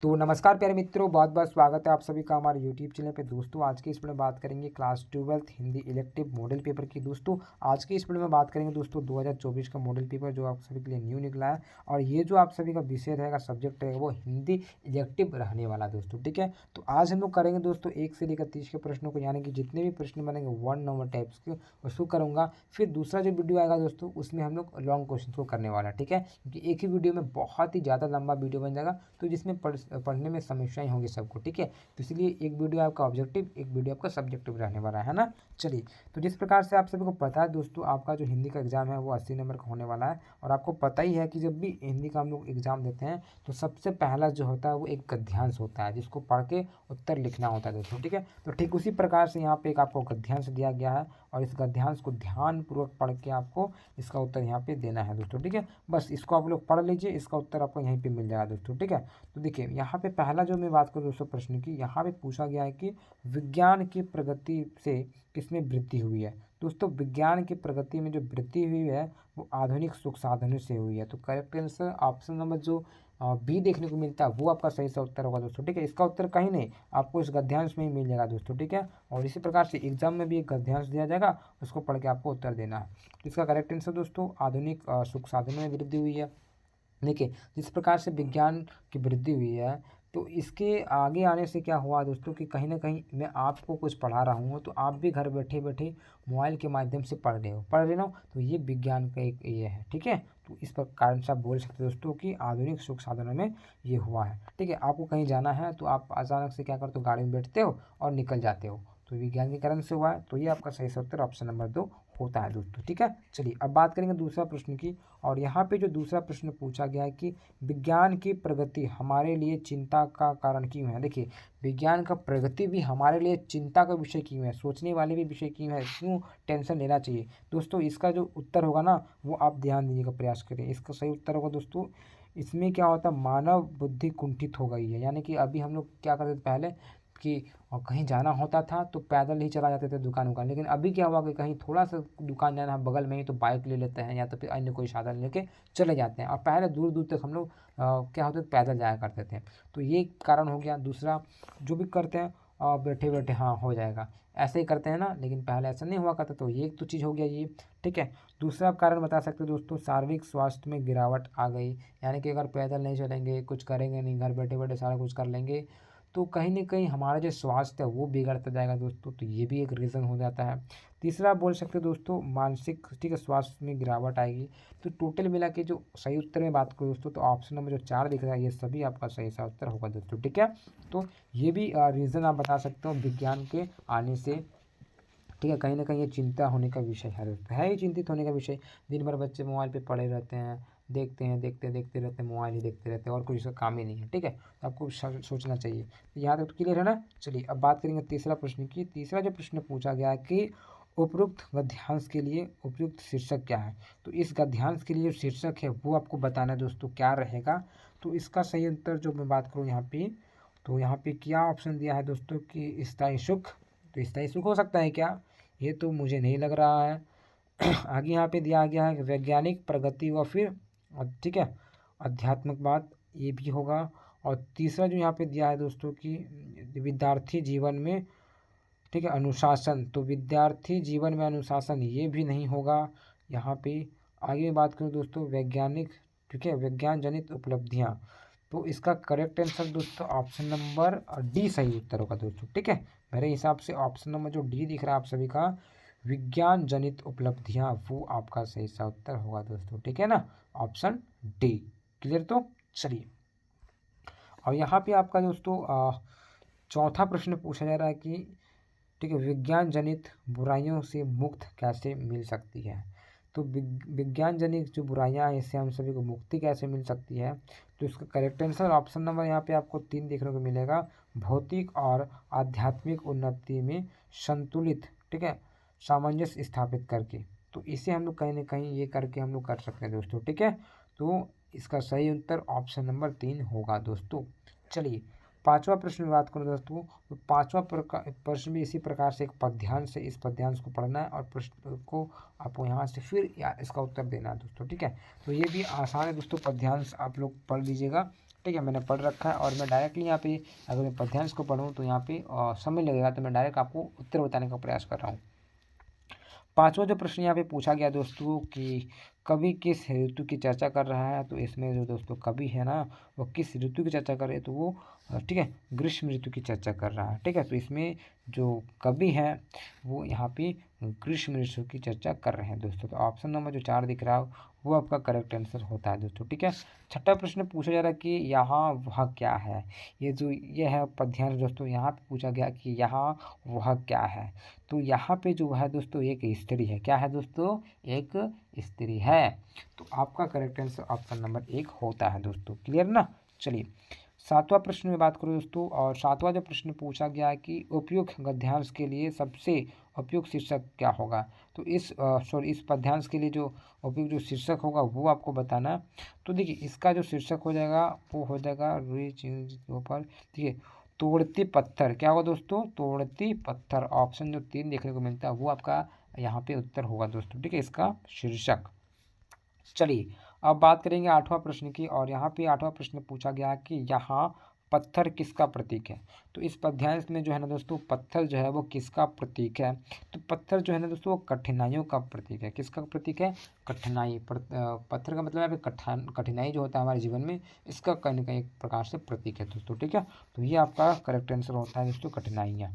तो नमस्कार प्यारे मित्रों, बहुत बहुत स्वागत है आप सभी का हमारे यूट्यूब चैनल पे। दोस्तों आज की इस वीडियो में बात करेंगे class 12th Hindi elective model paper की। दोस्तों आज की इस वीडियो में बात करेंगे दोस्तों 2024 का मॉडल पेपर जो आप सभी के लिए न्यू निकला है। और ये जो आप सभी का विषय रहेगा, सब्जेक्ट रहेगा, वो हिंदी इलेक्टिव रहने वाला है दोस्तों। ठीक है, तो आज हम लोग करेंगे दोस्तों 1 से लेकर 30 के प्रश्नों को, यानी कि जितने भी प्रश्न बनेंगे 1 नंबर टाइप्स के उसको करूँगा। फिर दूसरा जो वीडियो आएगा दोस्तों, उसमें हम लोग लॉन्ग क्वेश्चन को करने वाला है। ठीक है, क्योंकि एक ही वीडियो में बहुत ही ज़्यादा लंबा वीडियो बन जाएगा, तो जिसमें पढ़ने में समस्याएं होंगी सबको। ठीक है, तो इसलिए एक वीडियो आपका ऑब्जेक्टिव, एक वीडियो आपका सब्जेक्टिव रहने वाला है ना। चलिए, तो जिस प्रकार से आप सभी को पता है दोस्तों, आपका जो हिंदी का एग्जाम है वो 80 नंबर का होने वाला है। और आपको पता ही है कि जब भी हिंदी का हम लोग एग्जाम देते हैं तो सबसे पहला जो होता है वो एक गद्यांश होता है, जिसको पढ़ के उत्तर लिखना होता है दोस्तों। ठीक है, तो ठीक उसी प्रकार से यहाँ पे एक आपको गद्यांश दिया गया है, और इस गद्यांश को ध्यानपूर्वक पढ़ के आपको इसका उत्तर यहाँ पे देना है दोस्तों। ठीक है, बस इसको आप लोग पढ़ लीजिए, इसका उत्तर आपको यहीं पे मिल जाएगा दोस्तों। ठीक है, तो देखिए यहाँ पे पहला जो मैं बात करूँ दोस्तों प्रश्न की, यहाँ पे पूछा गया है कि विज्ञान की प्रगति से किसमें वृद्धि हुई है। दोस्तों विज्ञान की प्रगति में जो वृद्धि हुई है वो आधुनिक सुख साधनों से हुई है। तो करेक्ट आंसर ऑप्शन नंबर जो बी देखने को मिलता है वो आपका सही सा उत्तर होगा दोस्तों। ठीक है, इसका उत्तर कहीं नहीं, आपको इस गद्यांश में ही मिल जाएगा दोस्तों। ठीक है, और इसी प्रकार से एग्जाम में भी एक गद्यांश दिया जाएगा, उसको पढ़ के आपको उत्तर देना है। तो इसका करेक्ट आंसर दोस्तों आधुनिक सुख साधनों में वृद्धि हुई है। देखिए जिस प्रकार से विज्ञान की वृद्धि हुई है, तो इसके आगे आने से क्या हुआ दोस्तों कि कहीं ना कहीं मैं आपको कुछ पढ़ा रहा हूँ तो आप भी घर बैठे बैठे मोबाइल के माध्यम से पढ़ रहे हो, तो ये विज्ञान का एक ये है। ठीक है, तो इस कारण से आप बोल सकते हो दोस्तों कि आधुनिक सुख साधनों में ये हुआ है। ठीक है, आपको कहीं जाना है तो आप अचानक से क्या करते हो, गाड़ी में बैठते हो और निकल जाते हो, तो विज्ञान के कारण से हुआ है। तो ये आपका सही से उत्तर ऑप्शन नंबर 2 होता है दोस्तों। ठीक है, चलिए अब बात करेंगे दूसरा प्रश्न की। और यहाँ पे जो दूसरा प्रश्न पूछा गया है कि विज्ञान की प्रगति हमारे लिए चिंता का कारण क्यों है। देखिए विज्ञान का प्रगति भी हमारे लिए चिंता का विषय क्यों है, सोचने वाले भी विषय क्यों है, क्यों टेंशन लेना चाहिए। दोस्तों इसका जो उत्तर होगा ना वो आप ध्यान देने का प्रयास करें। इसका सही उत्तर होगा दोस्तों, इसमें क्या होता है, मानव बुद्धि कुंठित हो गई है। यानी कि अभी हम लोग क्या करते थे पहले कि कहीं जाना होता था तो पैदल ही चला जाते थे दुकान उकान, लेकिन अभी क्या हुआ कि कहीं थोड़ा सा दुकान जाना है बगल में ही तो बाइक ले लेते हैं या तो फिर अन्य कोई साधन लेके चले जाते हैं। और पहले दूर दूर तक हम लोग क्या होते थे, पैदल जाया करते थे। तो ये कारण हो गया। दूसरा जो भी करते हैं बैठे बैठे हाँ हो जाएगा, ऐसे ही करते हैं ना, लेकिन पहले ऐसा नहीं हुआ करता। तो ये एक तो चीज़ हो गया ये। ठीक है, दूसरा आप कारण बता सकते हो दोस्तों, शारीरिक स्वास्थ्य में गिरावट आ गई। यानी कि अगर पैदल नहीं चलेंगे, कुछ करेंगे नहीं, घर बैठे बैठे सारा कुछ कर लेंगे, तो कहीं न कहीं हमारा जो स्वास्थ्य है वो बिगड़ता जाएगा दोस्तों। तो ये भी एक रीज़न हो जाता है। तीसरा आप बोल सकते हो दोस्तों मानसिक, ठीक है, स्वास्थ्य में गिरावट आएगी। तो टोटल मिला के जो सही उत्तर में बात करूँ दोस्तों, तो ऑप्शन नंबर जो 4 दिख रहा है ये सभी आपका सही सा उत्तर होगा दोस्तों। ठीक है, तो ये भी रीज़न आप बता सकते हो विज्ञान के आने से। ठीक है, कहीं न कहीं ये चिंता होने का विषय है ही चिंतित होने का विषय। दिन भर बच्चे मोबाइल पे पड़े रहते हैं, देखते हैं, देखते रहते हैं, मोबाइल ही देखते रहते हैं, और कुछ इसका काम ही नहीं है। ठीक है, तो आपको सोचना चाहिए। तो यहाँ तक तो क्लियर है ना। चलिए अब बात करेंगे तीसरा प्रश्न की। तीसरा जो प्रश्न पूछा गया है कि उपरोक्त गद्यांश के लिए उपयुक्त शीर्षक क्या है। तो इस गद्यांश के लिए जो शीर्षक है वो आपको बताना है दोस्तों क्या रहेगा। तो इसका सही उत्तर जो मैं बात करूँ यहाँ पे, तो यहाँ पे क्या ऑप्शन दिया है दोस्तों कि स्थायी सुख। तो स्थायी सुख हो सकता है क्या, ये तो मुझे नहीं लग रहा है। आगे यहाँ पे दिया गया है कि वैज्ञानिक प्रगति व फिर ठीक है आध्यात्मिकवाद, ये भी होगा। और तीसरा जो यहाँ पे दिया है दोस्तों कि विद्यार्थी जीवन में, ठीक है, अनुशासन, तो विद्यार्थी जीवन में अनुशासन ये भी नहीं होगा यहाँ पे। आगे बात करूँ दोस्तों वैज्ञानिक, ठीक है, विज्ञान जनित उपलब्धियाँ, तो इसका करेक्ट आंसर दोस्तों ऑप्शन नंबर डी सही उत्तर होगा दोस्तों। ठीक है, मेरे हिसाब से ऑप्शन नंबर जो डी दिख रहा है आप सभी का, विज्ञान जनित उपलब्धियाँ, वो आपका सही सा उत्तर होगा दोस्तों। ठीक है ना, ऑप्शन डी। क्लियर, तो चलिए और यहाँ पे आपका दोस्तों चौथा प्रश्न पूछा जा रहा है कि ठीक है विज्ञान जनित बुराइयों से मुक्त कैसे मिल सकती है। तो विज्ञान जनित जो बुराइयां हैं इससे हम सभी को मुक्ति कैसे मिल सकती है। तो इसका करेक्ट आंसर ऑप्शन नंबर यहाँ पे आपको 3 देखने को मिलेगा, भौतिक और आध्यात्मिक उन्नति में संतुलित, ठीक है, सामंजस्य स्थापित करके। तो इसे हम लोग कहीं ना कहीं ये करके हम लोग कर सकते हैं दोस्तों। ठीक है, तो इसका सही उत्तर ऑप्शन नंबर 3 होगा दोस्तों। चलिए पांचवा प्रश्न में बात करूँ दोस्तों, तो पांचवा प्रश्न भी इसी प्रकार से एक पद्यांश से, इस पद्यांश को पढ़ना है और प्रश्न को आपको यहाँ से फिर इसका उत्तर देना है दोस्तों। ठीक है, तो ये भी आसान है दोस्तों, पद्यांश आप लोग पढ़ लीजिएगा। ठीक है, मैंने पढ़ रखा है और मैं डायरेक्टली यहाँ पे अगर मैं पद्यांश को पढ़ूँ तो यहाँ पे समय लगेगा, तो मैं डायरेक्ट आपको उत्तर बताने का प्रयास कर रहा हूँ। पांचवा जो प्रश्न यहाँ पे पूछा गया दोस्तों कि कवि किस ऋतु की चर्चा कर रहा है, तो इसमें जो दोस्तों कवि है ना वो किस ऋतु की चर्चा कर रहे हैं, तो वो ठीक है ग्रीष्म ऋतु की चर्चा कर रहा है। ठीक है, तो इसमें जो कवि है वो यहाँ पे ग्रीष्म ऋतु की चर्चा कर रहे हैं दोस्तों। तो ऑप्शन नंबर जो 4 दिख रहा है वो आपका करेक्ट आंसर होता है दोस्तों। ठीक है, छठा प्रश्न पूछा जा रहा है कि यहाँ वह क्या है। ये है पद्यांश दोस्तों, यहाँ पे पूछा गया कि यहाँ वह क्या है। तो यहाँ पे जो है दोस्तों एक स्त्री है। क्या है दोस्तों, एक स्त्री है। तो आपका करेक्ट आंसर ऑप्शन नंबर 1 होता है दोस्तों। क्लियर ना। चलिए सातवां प्रश्न में बात करूँ दोस्तों, और सातवां जो प्रश्न पूछा गया है कि उपयुक्त गद्यांश के लिए सबसे उपयुक्त शीर्षक क्या होगा। तो इस पद्यांश के लिए जो उपयुक्त जो शीर्षक होगा वो आपको बताना है। तो देखिए इसका जो शीर्षक हो जाएगा वो हो जाएगा रुई चीज के ऊपर, ठीक है, तोड़ती पत्थर। क्या होगा दोस्तों, तोड़ती पत्थर। ऑप्शन जो 3 देखने को मिलता है वो आपका यहाँ पे उत्तर होगा दोस्तों। ठीक है, इसका शीर्षक। चलिए अब बात करेंगे आठवां प्रश्न की, और यहाँ पे आठवां प्रश्न पूछा गया कि यहाँ पत्थर किसका प्रतीक है। तो इस पद्यांश में जो है ना दोस्तों पत्थर जो है वो किसका प्रतीक है। तो पत्थर जो है ना दोस्तों वो कठिनाइयों का प्रतीक है। किसका प्रतीक है, कठिनाई। पत्थर का मतलब है कठिनाई जो होता है हमारे जीवन में, इसका कहीं ना कहीं एक प्रकार से प्रतीक है दोस्तों। ठीक है, तो ये आपका करेक्ट आंसर होता है दोस्तों, कठिनाइयाँ।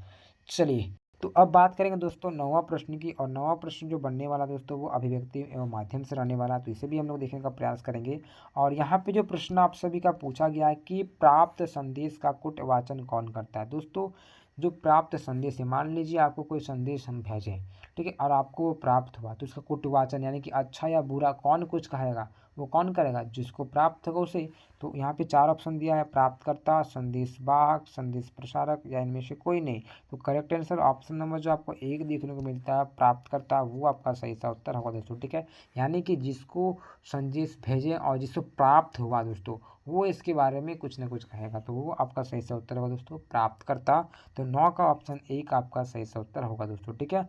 चलिए तो अब बात करेंगे दोस्तों नौवां प्रश्न की, और नौवां प्रश्न जो बनने वाला दोस्तों वो अभिव्यक्ति एवं माध्यम से रहने वाला है, तो इसे भी हम लोग देखने का प्रयास करेंगे। और यहाँ पे जो प्रश्न आप सभी का पूछा गया है कि प्राप्त संदेश का कुटवाचन कौन करता है। दोस्तों जो प्राप्त संदेश है, मान लीजिए आपको कोई संदेश हम भेजें, ठीक है, और आपको वो प्राप्त हुआ, तो इसका कुटवाचन यानी कि अच्छा या बुरा कौन कुछ कहेगा, वो कौन करेगा, जिसको प्राप्त होगा उसे। तो यहाँ पे 4 ऑप्शन दिया है, प्राप्तकर्ता, संदेश वाहक, संदेश प्रसारक, या इनमें से कोई नहीं। तो करेक्ट आंसर ऑप्शन नंबर जो आपको 1 देखने को मिलता है, प्राप्तकर्ता, वो आपका सही सा उत्तर होगा दोस्तों। ठीक है, यानी कि जिसको संदेश भेजे और जिसको प्राप्त हुआ दोस्तों वो इसके बारे में कुछ ना कुछ कहेगा, तो वो आपका सही सा उत्तर होगा दोस्तों, प्राप्तकर्ता। तो 9 का ऑप्शन 1 आपका सही सा उत्तर होगा दोस्तों। ठीक है,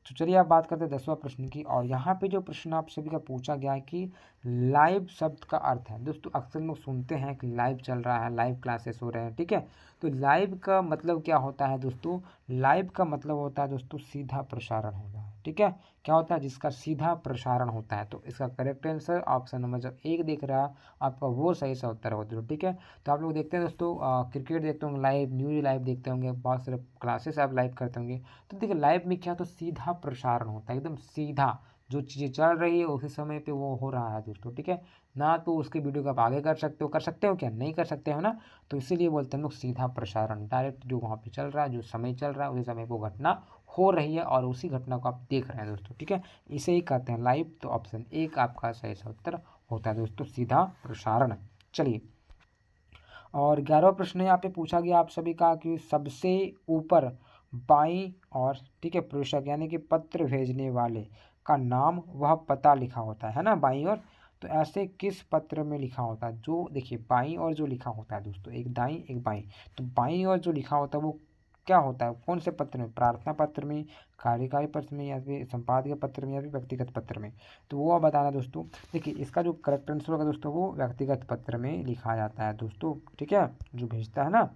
तो चलिए आप बात करते हैं 10वां प्रश्न की, और यहाँ पे जो प्रश्न आप सभी का पूछा गया है कि लाइव शब्द का अर्थ है। दोस्तों अक्सर लोग सुनते हैं कि लाइव चल रहा है, लाइव क्लासेस हो रहे हैं, ठीक है, तो लाइव का मतलब क्या होता है दोस्तों, लाइव का मतलब होता है दोस्तों सीधा प्रसारण होना है। ठीक है, क्या होता है, जिसका सीधा प्रसारण होता है। तो इसका करेक्ट आंसर ऑप्शन नंबर जब 1 देख रहा है आपका वो सही सा उत्तर होगा दोस्तों। ठीक है, तो आप लोग देखते हैं दोस्तों क्रिकेट देखते होंगे लाइव, न्यूज लाइव देखते होंगे, बहुत सारे क्लासेस आप लाइव करते होंगे। तो देखिए लाइव में क्या, तो सीधा प्रसारण होता है, एकदम सीधा जो चीज़ें चल रही है उसी समय पे वो हो रहा है दोस्तों। ठीक है, ना तो उसके वीडियो को आप आगे कर सकते हो क्या, नहीं कर सकते हो ना, तो इसीलिए बोलते हैं हम लोग सीधा प्रसारण, डायरेक्ट जो वहाँ पे चल रहा है, जो समय चल रहा है उसी समय वो घटना हो रही है और उसी घटना को आप देख रहे हैं दोस्तों। ठीक है, इसे ही कहते हैं लाइव। तो ऑप्शन 1 आपका सही सा उत्तर होता है दोस्तों, सीधा प्रसारण। चलिए और 11वां प्रश्न यहाँ पे पूछा गया आप सभी का कि सबसे ऊपर बाईं और, ठीक है, प्रेषक यानी कि पत्र भेजने वाले का नाम वह पता लिखा होता है ना, बाईं ओर। तो ऐसे किस पत्र में लिखा होता है, जो देखिए बाईं ओर जो लिखा होता है दोस्तों, एक दाईं एक बाईं, तो बाईं ओर जो लिखा होता है वो क्या होता है, कौन से पत्र में, प्रार्थना पत्र में, कार्यकारी पत्र में, या फिर संपादकीय पत्र में, या फिर व्यक्तिगत पत्र में। तो वो आप बताना दोस्तों। देखिए इसका जो करेक्ट आंसर होगा दोस्तों वो व्यक्तिगत पत्र में लिखा जाता है दोस्तों। ठीक है, जो भेजता है ना,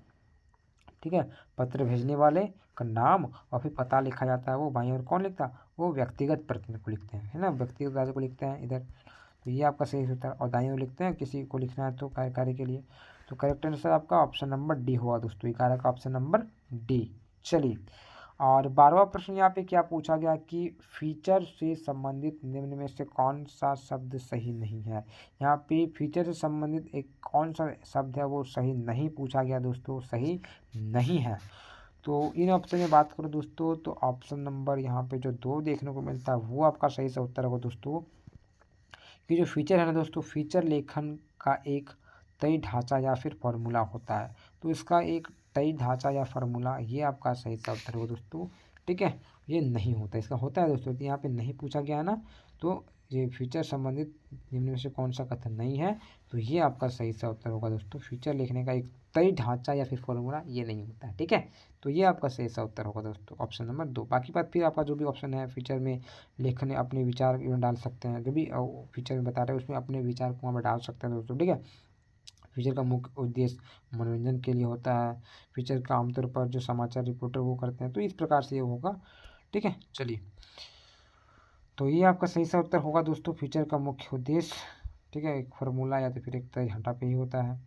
ठीक है, पत्र भेजने वाले का नाम और फिर पता लिखा जाता है वो बाईं ओर कौन लिखता है, वो व्यक्तिगत पत्र को लिखते हैं, है ना, व्यक्तिगत कार्य को लिखते हैं इधर। तो ये आपका सही होता है, और दाईं ओर लिखते हैं किसी को लिखना है तो कार्यकारी के लिए। तो करेक्ट आंसर आपका ऑप्शन नंबर डी हुआ दोस्तों, 11 का ऑप्शन नंबर डी। चलिए और 12वां प्रश्न यहाँ पे क्या पूछा गया कि फीचर से संबंधित निम्न में से कौन सा शब्द सही नहीं है। यहाँ पे फीचर से संबंधित एक कौन सा शब्द है वो सही नहीं पूछा गया दोस्तों, सही नहीं है। तो इन ऑप्शन में बात करो दोस्तों, तो ऑप्शन नंबर यहाँ पे जो 2 देखने को मिलता है वो आपका सही सा उत्तर होगा दोस्तों। कि जो फीचर है ना दोस्तों, फीचर लेखन का एक तय ढांचा या फिर फॉर्मूला होता है। तो इसका एक तय ढांचा या फार्मूला, ये आपका सही सा उत्तर होगा दोस्तों। ठीक है, ये नहीं होता, इसका होता है दोस्तों, तो यहाँ पे नहीं पूछा गया है ना। तो ये फीचर संबंधित निम्न में से कौन सा कथन नहीं है, तो ये आपका सही सा उत्तर होगा दोस्तों। फीचर लिखने का एक तय ढांचा या फिर फॉर्मूला ये नहीं होता है। ठीक है, तो ये आपका सही सा उत्तर होगा दोस्तों, ऑप्शन नंबर 2। बाकी बात फिर आपका जो भी ऑप्शन है फीचर में लेखन अपने विचार डाल सकते हैं, जो भी फीचर में बता रहे हैं उसमें अपने विचार को वहाँ पर डाल सकते हैं दोस्तों। ठीक है, फीचर का मुख्य उद्देश्य मनोरंजन के लिए होता है। फीचर का आमतौर पर जो समाचार रिपोर्टर वो करते हैं, तो इस प्रकार से ये होगा। ठीक है, चलिए, तो ये आपका सही सा उत्तर होगा दोस्तों, फीचर का मुख्य उद्देश्य। ठीक है, एक फार्मूला या तो फिर एक तरह घंटा पे ही होता है।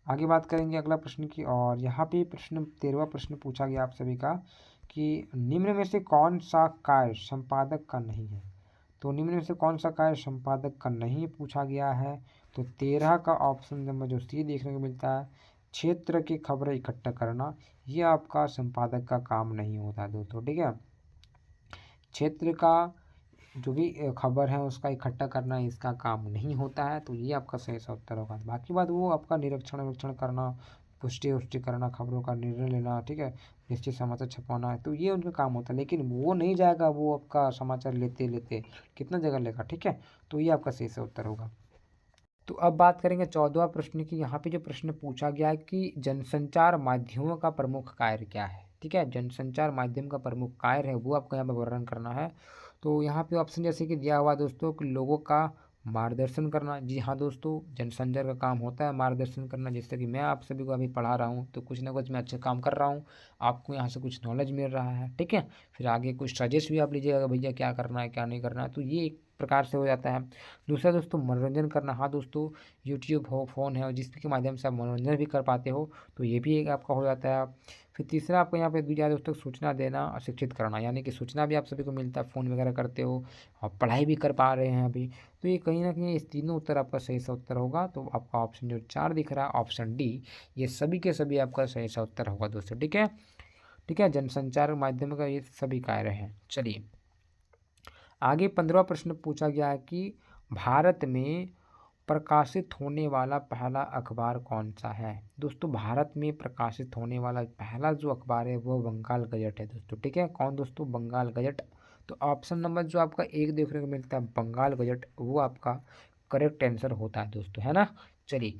आगे बात करेंगे अगला प्रश्न की, और यहाँ पे प्रश्न 13वां प्रश्न पूछा गया आप सभी का कि निम्न में से कौन सा कार्य संपादक का नहीं है। तो निम्न में से कौन सा कार्य संपादक का नहीं पूछा गया है। तो 13 का ऑप्शन नंबर जो सी देखने को मिलता है, क्षेत्र की खबरें इकट्ठा करना, ये आपका संपादक का काम नहीं होता है दोस्तों। ठीक है, क्षेत्र का जो भी खबर है उसका इकट्ठा करना इसका काम नहीं होता है, तो ये आपका सही सा उत्तर होगा। बाकी बात वो आपका निरीक्षण विरीक्षण करना, पुष्टि उष्टि करना, खबरों का निर्णय लेना, ठीक है, निश्चित समाचार छपवाना है, तो ये उनका काम होता है। लेकिन वो नहीं जाएगा, वो आपका समाचार लेते लेते कितना जगह लेगा। ठीक है, तो ये आपका सही सा उत्तर होगा। तो अब बात करेंगे 14वां प्रश्न की। यहाँ पे जो प्रश्न पूछा गया है कि जनसंचार माध्यमों का प्रमुख कार्य क्या है। ठीक है, जनसंचार माध्यम का प्रमुख कार्य है वो आपको यहाँ पे वर्णन करना है। तो यहाँ पे ऑप्शन जैसे कि दिया हुआ दोस्तों कि लोगों का मार्गदर्शन करना। जी हाँ दोस्तों, जनसंचार का काम होता है मार्गदर्शन करना। जैसे कि मैं आप सभी को अभी पढ़ा रहा हूँ, तो कुछ ना कुछ मैं अच्छे काम कर रहा हूँ, आपको यहाँ से कुछ नॉलेज मिल रहा है। ठीक है, फिर आगे कुछ सजेस्ट भी आप लीजिएगा, भैया क्या करना है क्या नहीं करना है, तो ये एक प्रकार से हो जाता है। दूसरा दोस्तों मनोरंजन करना। हाँ दोस्तों, यूट्यूब हो, फ़ोन है, और जिसके माध्यम से आप मनोरंजन भी कर पाते हो, तो ये भी एक आपका हो जाता है। फिर तीसरा आपको यहाँ पे दिया दोस्तों सूचना देना और शिक्षित करना, यानी कि सूचना भी आप सभी को मिलता है, फ़ोन वगैरह करते हो और पढ़ाई भी कर पा रहे हैं अभी, तो ये कहीं ना कहीं इस तीनों उत्तर आपका सही सा उत्तर होगा। तो आपका ऑप्शन जो 4 दिख रहा है, ऑप्शन डी, ये सभी के सभी आपका सही सा उत्तर होगा दोस्तों। ठीक है, ठीक है, जनसंचार माध्यम का ये सभी कार्य हैं। चलिए आगे 15वां प्रश्न पूछा गया है कि भारत में प्रकाशित होने वाला पहला अखबार कौन सा है। दोस्तों भारत में प्रकाशित होने वाला पहला जो अखबार है वो बंगाल गजट है दोस्तों। ठीक है, कौन दोस्तों, बंगाल गजट। तो ऑप्शन नंबर जो आपका एक देखने को मिलता है बंगाल गजट, वो आपका करेक्ट आंसर होता है दोस्तों, है ना। चलिए,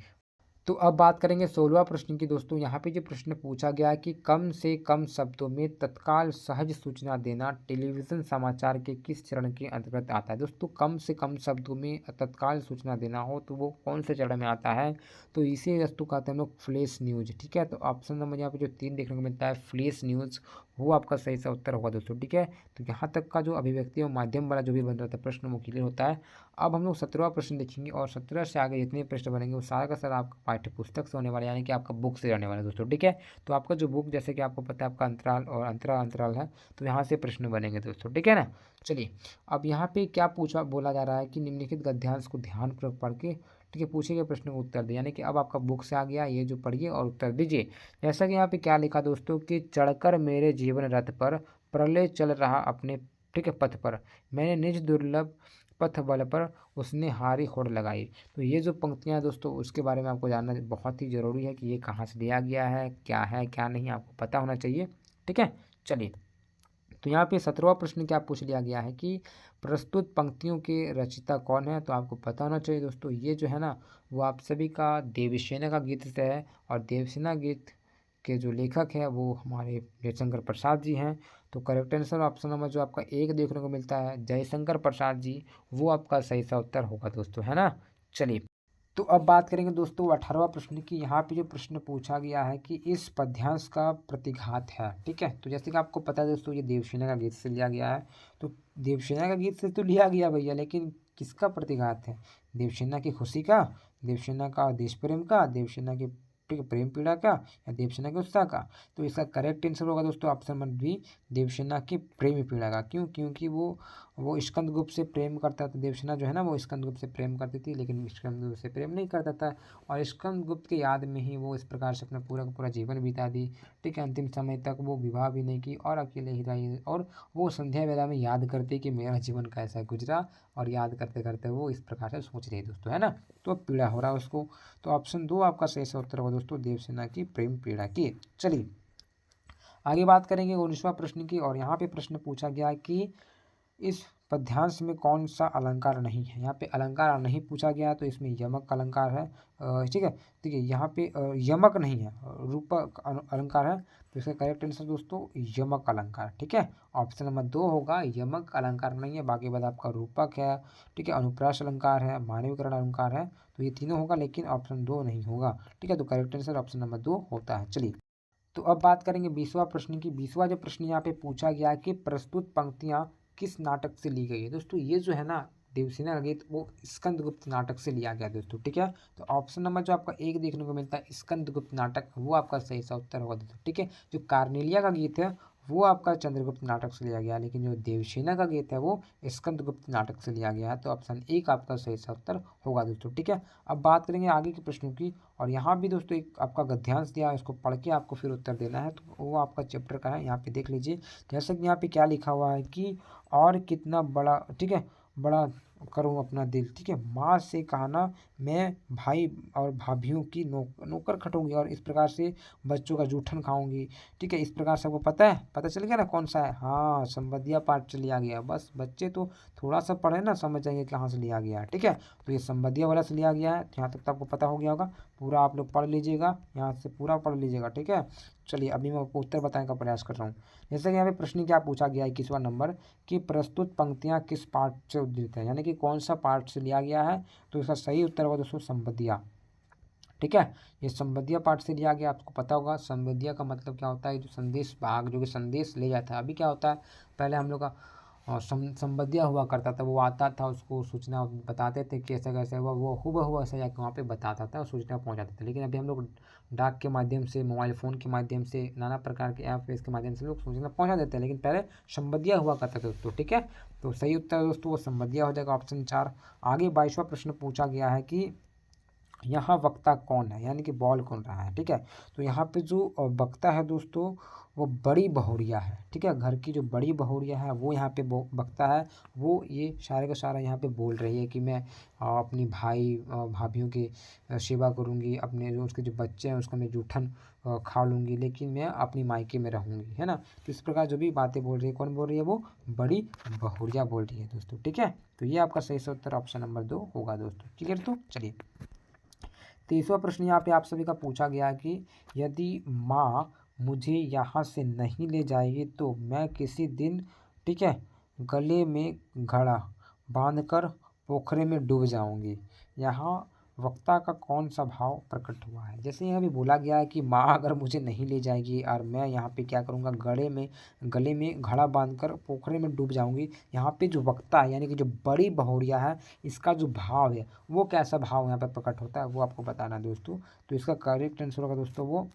तो अब बात करेंगे 16वां प्रश्न की दोस्तों। यहाँ पे जो प्रश्न पूछा गया है कि कम से कम शब्दों में तत्काल सहज सूचना देना टेलीविज़न समाचार के किस चरण के अंतर्गत आता है। दोस्तों कम से कम शब्दों में तत्काल सूचना देना हो तो वो कौन से चरण में आता है, तो इसे दोस्तों कहते हैं हम लोग फ्लैश न्यूज़। ठीक है, तो ऑप्शन नंबर यहाँ पे जो 3 देखने को मिलता है फ्लैश न्यूज़, वो आपका सही सा उत्तर होगा दोस्तों। ठीक है, तो यहाँ तक का जो अभिव्यक्ति और माध्यम वाला जो भी बन रहा था प्रश्न वो क्लियर होता है। अब हम लोग 17वां प्रश्न देखेंगे, और 17 से आगे जितने प्रश्न बनेंगे वो सारा का सारा आपका पाठ्य पुस्तक से होने वाला है, यानी कि आपका बुक से रहने वाला है दोस्तों। ठीक है, तो आपका जो बुक, जैसे कि आपको पता है आपका अंतराल और अंतराल है, तो यहाँ से प्रश्न बनेंगे दोस्तों। ठीक है ना। चलिए, अब यहाँ पे क्या पूछा बोला जा रहा है कि निम्नलिखित गद्यांश को ध्यानपूर्वक पढ़ के, ठीक है, पूछे गए प्रश्न को उत्तर दे, यानी कि अब आपका बुक से आ गया, ये जो पढ़िए और उत्तर दीजिए। जैसा कि यहाँ पे क्या लिखा दोस्तों कि चढ़कर मेरे जीवन रथ पर प्रलय चल रहा अपने, ठीक है, पथ पर, मैंने निज दुर्लभ पथ बल पर उसने हारी होड़ लगाई। तो ये जो पंक्तियाँ दोस्तों उसके बारे में आपको जानना बहुत ही ज़रूरी है कि ये कहाँ से दिया गया है क्या नहीं, आपको पता होना चाहिए। ठीक है, चलिए, तो यहाँ पे 17वां प्रश्न क्या पूछ लिया गया है कि प्रस्तुत पंक्तियों के रचयिता कौन है, तो आपको पता होना चाहिए दोस्तों। ये जो है ना वो आप सभी का देवसेना का गीत से है, और देवसेना गीत के जो लेखक हैं वो हमारे जयशंकर प्रसाद जी हैं। तो करेक्ट आंसर ऑप्शन नंबर जो आपका एक देखने को मिलता है जयशंकर प्रसाद जी, वो आपका सही सा उत्तर होगा दोस्तों, है ना। चलिए, तो अब बात करेंगे दोस्तों 18वां प्रश्न की। यहाँ पे जो प्रश्न पूछा गया है कि इस पद्यांश का प्रतिघात है। ठीक है, तो जैसे कि आपको पता है दोस्तों ये देवसेना का गीत से लिया गया है, तो देवसेना का गीत से तो लिया गया भैया, लेकिन किसका प्रतिघात है, देवसेना की खुशी का, देवसेना का देश प्रेम का, देवसेना की, ठीक है, प्रेम पीड़ा का, या देवसेना के उत्साह का। तो इसका करेक्ट आंसर होगा दोस्तों ऑप्शन नंबर बी, देवसेना की प्रेम पीड़ा का। क्यों, क्योंकि वो स्कंदगुप्त से प्रेम करता था। देवसेना जो है ना वो स्कंदगुप्त से प्रेम करती थी, लेकिन स्कंदगुप्त से प्रेम नहीं करता था, और स्कंदगुप्त के याद में ही वो इस प्रकार से अपना पूरा का पूरा जीवन बिता दी। ठीक है, अंतिम समय तक वो विवाह भी नहीं की और अकेले ही रही, और वो संध्या वेला में याद करती कि मेरा जीवन कैसा गुजरा, और याद करते करते वो इस प्रकार से सोच रही दोस्तों, है ना। तो अब पीड़ा हो रहा है उसको। तो ऑप्शन 2 आपका सही से उत्तर होगा दोस्तों, देवसेना की प्रेम पीड़ा की। चलिए आगे बात करेंगे 19वां प्रश्न की, और यहाँ पे प्रश्न पूछा गया है कि इस पद्यांश में कौन सा अलंकार नहीं है? यहाँ पे अलंकार नहीं पूछा गया है, तो इसमें यमक अलंकार है। ठीक है, देखिए यहाँ पे यमक नहीं है, रूपक अलंकार है, तो इसका करेक्ट आंसर दोस्तों यमक अलंकार। ठीक है, ऑप्शन नंबर 2 होगा, यमक अलंकार नहीं है। बाकी बाद आपका रूपक है, ठीक है, अनुप्रास अलंकार है, मानवीकरण अलंकार है, तो ये तीनों होगा, लेकिन ऑप्शन 2 नहीं होगा। ठीक है, तो करेक्ट आंसर ऑप्शन नंबर 2 होता है। चलिए, तो अब बात करेंगे 20वां प्रश्न की। 20वां जो प्रश्न यहाँ पे पूछा गया है कि प्रस्तुत पंक्तियाँ किस नाटक से ली गई है? दोस्तों ये जो है ना देवसेना का गीत, वो स्कंदगुप्त नाटक से लिया गया दोस्तों। ठीक है, तो ऑप्शन नंबर जो आपका 1 देखने को मिलता है स्कंदगुप्त नाटक, वो आपका सही सा उत्तर होगा दोस्तों। ठीक है, जो कार्नेलिया का गीत है वो आपका चंद्रगुप्त नाटक से लिया गया, लेकिन जो देवसेना का गीत है वो स्कंदगुप्त नाटक से लिया गया है, तो ऑप्शन 1 आपका सही सा उत्तर होगा दोस्तों। ठीक है, अब बात करेंगे आगे के प्रश्नों की, और यहाँ भी दोस्तों एक आपका गद्यांश दिया है, उसको पढ़ के आपको फिर उत्तर देना है, तो वो आपका चैप्टर का है, यहाँ पे देख लीजिए। जैसे कि यहाँ पे क्या लिखा हुआ है कि और कितना बड़ा, ठीक है, बड़ा करूँ अपना दिल, ठीक है, माँ से कहना मैं भाई और भाभीियों की नौकर खटूंगी, और इस प्रकार से बच्चों का जूठन खाऊंगी। ठीक है, इस प्रकार से आपको पता है, पता चल गया ना कौन सा है? हाँ, संबंधिया पाठ से लिया गया। बस बच्चे तो थोड़ा सा पढ़े ना, समझ जाएंगे कहाँ से लिया गया है। ठीक है, तो ये संबंधिया वाला से लिया गया है, यहाँ तक तो आपको पता हो गया होगा। पूरा आप लोग पढ़ लीजिएगा, यहाँ से पूरा पढ़ लीजिएगा। ठीक है, चलिए अभी मैं आपको उत्तर बताने का प्रयास कर रहा हूँ। जैसे कि यहाँ पे प्रश्न क्या पूछा गया है 21वां नंबर कि प्रस्तुत पंक्तियाँ किस पाठ से उद्धृत है, यानी कि कौन सा पाठ से लिया गया है? तो इसका सही उत्तर होगा दोस्तों संबंधिया। ठीक है, ये संबंधिया पाठ से लिया गया, आपको पता होगा संबंधिया का मतलब क्या होता है? जो संदेश भाग, जो कि संदेश ले जाता है। अभी क्या होता है, पहले हम लोग का संबंधिया हुआ करता था, वो आता था, उसको सूचना बताते थे कि ऐसा कैसे हुआ, वो हूबहू ऐसा जाके वहाँ पे बताता था और सूचना पहुँचाते थे। लेकिन अभी हम लोग डाक के माध्यम से, मोबाइल फ़ोन के माध्यम से, नाना प्रकार के ऐप इसके माध्यम से लोग सूचना पहुँचा देते हैं, लेकिन पहले संबंधिया हुआ करता था दोस्तों। ठीक है, तो सही उत्तर दोस्तों वो संबंधिया हो जाएगा, ऑप्शन 4। आगे 22वां प्रश्न पूछा गया है कि यहाँ वक्ता कौन है, यानी कि बोल कौन रहा है? ठीक है, तो यहाँ पे जो वक्ता है दोस्तों वो बड़ी बहुरिया है। ठीक है, घर की जो बड़ी बहुरिया है वो यहाँ पे वक्ता है। वो ये सारे का सारा यहाँ पे बोल रही है कि मैं अपनी भाई भाभीियों की सेवा करूँगी, अपने जो उसके जो बच्चे हैं उसका मैं जूठन खा लूँगी, लेकिन मैं अपनी मायके में रहूँगी, है ना। तो इस प्रकार जो भी बातें बोल रही है, कौन बोल रही है? वो बड़ी बहुरिया बोल रही है दोस्तों। ठीक है, तो ये आपका सही उत्तर ऑप्शन नंबर 2 होगा दोस्तों। क्लियर? तो चलिए 23वां प्रश्न यहाँ पे आप सभी का पूछा गया है कि यदि माँ मुझे यहाँ से नहीं ले जाएगी तो मैं किसी दिन, ठीक है, गले में घड़ा बांधकर पोखरे में डूब जाऊंगी। यहाँ वक्ता का कौन सा भाव प्रकट हुआ है? जैसे यहाँ भी बोला गया है कि माँ अगर मुझे नहीं ले जाएगी और मैं यहाँ पे क्या करूँगा, गले में घड़ा बांधकर पोखरे में डूब जाऊंगी। यहाँ पे जो वक्ता है यानी कि जो बड़ी बहुरिया है, इसका जो भाव है वो कैसा भाव यहाँ पे प्रकट होता है वो आपको बताना है दोस्तों। तो इसका करेक्ट आंसर होगा दोस्तों वो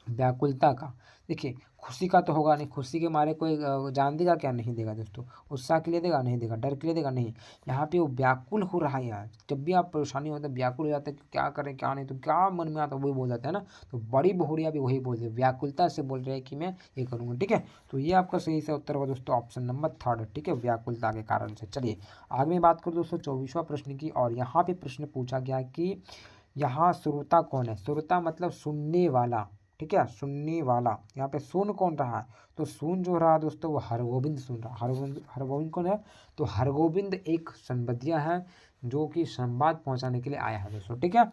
व्याकुलता का। देखिए खुशी का तो होगा नहीं, खुशी के मारे कोई जान देगा क्या? नहीं देगा दोस्तों। उत्साह के लिए देगा? नहीं देगा। डर के लिए देगा? नहीं। यहाँ पे वो व्याकुल हो रहा है यार। जब भी आप परेशानी होता है व्याकुल हो जाता है कि क्या करें क्या नहीं, तो क्या मन में आता है वही बोल जाता है ना। तो बड़ी बहुरिया भी वही बोल रही है, व्याकुलता से बोल रहे हैं कि मैं ये करूँगा। ठीक है, तो ये आपका सही से उत्तर होगा दोस्तों ऑप्शन नंबर 3। ठीक है, व्याकुलता के कारण से। चलिए आगे मैं बात करूँ दोस्तों 24वां प्रश्न की, और यहाँ पे प्रश्न पूछा गया कि यहाँ श्रोता कौन है? श्रोता मतलब सुनने वाला। ठीक है, सुनने वाला। यहाँ पे सुन कौन रहा है? तो सुन जो रहा दोस्तों वो हरगोविंद सुन रहा। हरगोविंद कौन है? तो हरगोविंद एक संबंधिया है जो कि संवाद पहुंचाने के लिए आया है दोस्तों। ठीक है,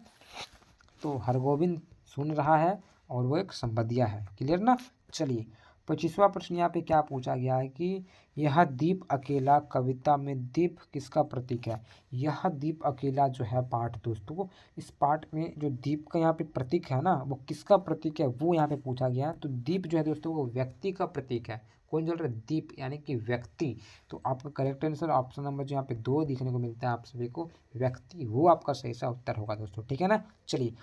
तो हरगोविंद सुन रहा है और वो एक संबंधिया है। क्लियर ना? चलिए 25वां प्रश्न यहाँ पे क्या पूछा गया है कि यह दीप अकेला कविता में दीप किसका प्रतीक है? यह दीप अकेला जो है पाठ दोस्तों, इस पाठ में जो दीप का यहाँ पे प्रतीक है ना, वो किसका प्रतीक है वो यहाँ पे पूछा गया है। तो दीप जो है दोस्तों वो व्यक्ति का प्रतीक है। कौन बोल रहा है? दीप यानी कि व्यक्ति। तो आपका करेक्ट आंसर ऑप्शन नंबर जो यहाँ पे 2 दिखने को मिलता है आप सभी को, व्यक्ति, वो आपका सही सा उत्तर होगा दोस्तों। ठीक है ना? चलिए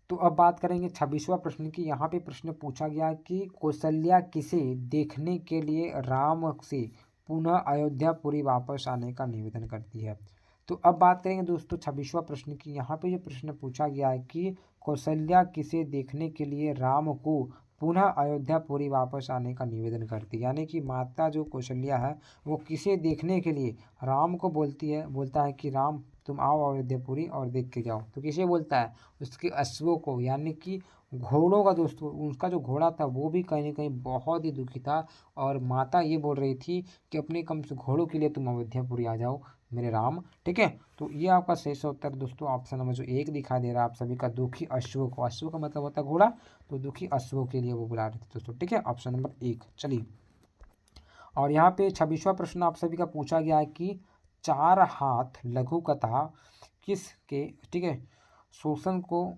तो अब बात करेंगे 26वां प्रश्न की। यहाँ पे प्रश्न पूछा गया कि कौशल्या किसे देखने के लिए राम से पुनः अयोध्यापुरी वापस आने का निवेदन करती है? तो अब बात करेंगे दोस्तों 26वां प्रश्न की। यहाँ पे जो प्रश्न पूछा गया है कि कौशल्या किसे देखने के लिए राम को पुनः अयोध्यापुरी वापस आने का निवेदन करती है, यानी कि माता जो कौशल्या है वो किसे देखने के लिए राम को बोलता है कि राम तुम आओ अयोध्यापुरी और देख के जाओ। तो किसे बोलता है? उसके अश्वों को, यानी कि घोड़ों का दोस्तों, उसका जो घोड़ा था वो भी कहीं न कहीं बहुत ही दुखी था और माता ये बोल रही थी कि अपने कम से घोड़ों के लिए तुम अयोध्यापुरी आ जाओ मेरे राम, ठीक है। तो ये आपका सही सा उत्तर दोस्तों ऑप्शन नंबर जो 1 दिखाई दे रहा है आप सभी का, दुखी अश्वों को, अश्व का मतलब होता है घोड़ा, तो दुखी अश्वों के लिए वो बुला रहे थे दोस्तों, ठीक है, ऑप्शन नंबर 1। चलिए, और यहाँ पे 26वां प्रश्न आप सभी का पूछा गया है कि 4 हाथ लघु कथा किसके, ठीक है, शोषण को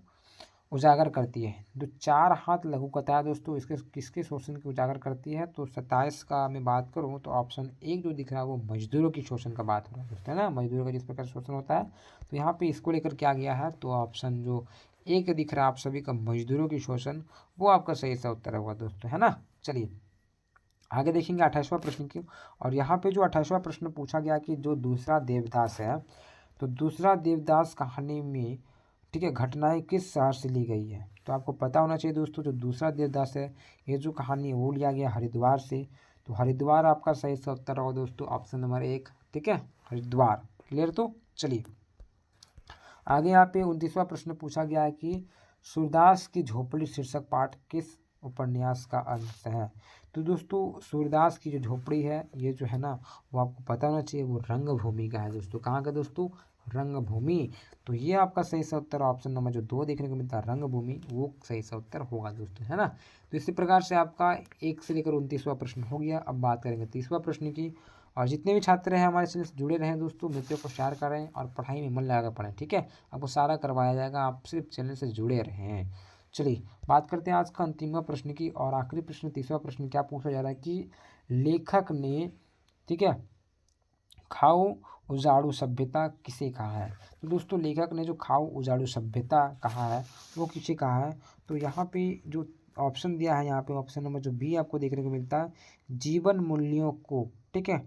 उजागर करती है। जो 4 हाथ लघु कथा है दोस्तों, इसके किसके शोषण को उजागर करती है, तो 27 का मैं बात करूँ तो ऑप्शन 1 जो दिख रहा है वो मजदूरों की शोषण का बात हो रहा है दोस्तों, है ना, मजदूरों का जिस प्रकार शोषण होता है, तो यहाँ पे इसको लेकर क्या गया है, तो ऑप्शन जो 1 दिख रहा है आप सभी का मजदूरों की शोषण, वो आपका सही सा उत्तर होगा दोस्तों, है ना। चलिए आगे देखेंगे 28वां प्रश्न की, और यहाँ पे जो 28वां प्रश्न पूछा गया कि जो दूसरा देवदास है, तो दूसरा देवदास कहानी में, ठीक है, घटनाएं किस शहर से ली गई है, तो आपको पता होना चाहिए दोस्तों जो दूसरा देवदास है ये जो कहानी है वो लिया गया हरिद्वार से, तो हरिद्वार आपका सही सा उत्तर होगा दोस्तों ऑप्शन नंबर 1, ठीक है, हरिद्वार। क्लियर। तो चलिए आगे यहाँ पे 29वां प्रश्न पूछा गया है कि सूरदास की झोपड़ी शीर्षक पाठ किस उपन्यास का अंश है, तो दोस्तों सूरदास की जो झोपड़ी है ये जो है ना वो आपको पता होना चाहिए वो रंगभूमि का है दोस्तों, कहाँ का दोस्तों, रंगभूमि। तो ये आपका सही सा उत्तर ऑप्शन नंबर जो 2 देखने को मिलता है रंगभूमि, वो सही सा उत्तर होगा दोस्तों, है ना। तो इसी प्रकार से आपका 1 से लेकर 29वां प्रश्न हो गया। अब बात करेंगे 30वां प्रश्न की, और जितने भी छात्र हैं हमारे चैनल से जुड़े रहें दोस्तों, मित्रों को शेयर करें और पढ़ाई में मन लगाकर पढ़ें, ठीक है, आपको सारा करवाया जाएगा, आप सिर्फ चैनल से जुड़े रहें। चलिए बात करते हैं आज का अंतिमवा प्रश्न की, और आखिरी प्रश्न 30वां प्रश्न क्या पूछा जा रहा है कि लेखक ने, ठीक है, खाओ उजाड़ू सभ्यता किसे कहा है, तो दोस्तों लेखक ने जो खाओ उजाड़ू सभ्यता कहा है वो किसे कहा है, तो यहाँ पे जो ऑप्शन दिया है, यहाँ पे ऑप्शन नंबर जो बी आपको देखने को मिलता है, जीवन मूल्यों को, ठीक है,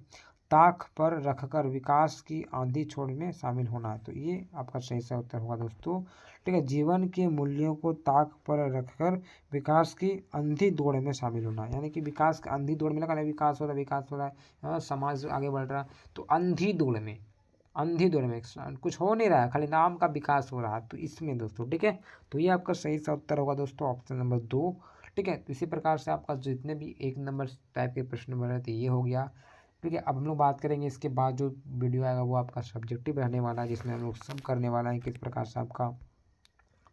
ताक पर रखकर विकास की आंधी छोड़ में शामिल होना है, तो ये आपका सही सा उत्तर होगा दोस्तों, ठीक है, जीवन के मूल्यों को ताक पर रखकर विकास की अंधी दौड़ में शामिल होना, यानी कि विकास की अंधी दौड़ में लगा विकास हो रहा है, विकास हो रहा है, समाज आगे बढ़ रहा है, तो अंधी दौड़ में, अंधी दौड़ में कुछ हो नहीं रहा है, खाली नाम का विकास हो रहा है, तो इसमें दोस्तों, ठीक है, तो ये आपका सही सा उत्तर होगा दोस्तों ऑप्शन नंबर 2, ठीक है। तो इसी प्रकार से आपका जितने भी 1 नंबर टाइप के प्रश्न बन रहे थे ये हो गया, ठीक है। अब हम लोग बात करेंगे इसके बाद जो वीडियो आएगा वो आपका सब्जेक्टिव रहने वाला है, जिसमें हम लोग सब करने वाला है किस प्रकार से आपका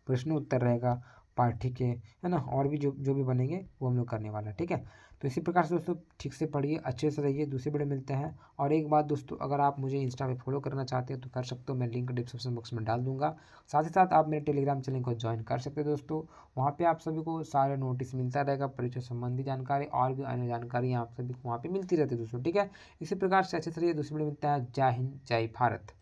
प्रश्न उत्तर रहेगा पाठी के, है ना, और भी जो जो भी बनेंगे वो हम लोग करने वाला है, ठीक है। तो इसी प्रकार से दोस्तों ठीक से पढ़िए, अच्छे से रहिए, दूसरे वीडियो मिलते हैं। और एक बात दोस्तों, अगर आप मुझे इंस्टा पे फॉलो करना चाहते हैं तो कर सकते हो, मैं लिंक डिस्क्रिप्शन बॉक्स में डाल दूंगा। साथ ही साथ आप मेरे टेलीग्राम चैनल को ज्वाइन कर सकते हैं दोस्तों, वहाँ पे आप सभी को सारे नोटिस मिलता रहेगा, परीक्षा संबंधी जानकारी और भी अन्य जानकारी आप सभी को वहाँ पे मिलती रहती है दोस्तों, ठीक है। इसी प्रकार से अच्छे से रहिए, दूसरे वीडियो मिलता है। जय हिंद, जय भारत।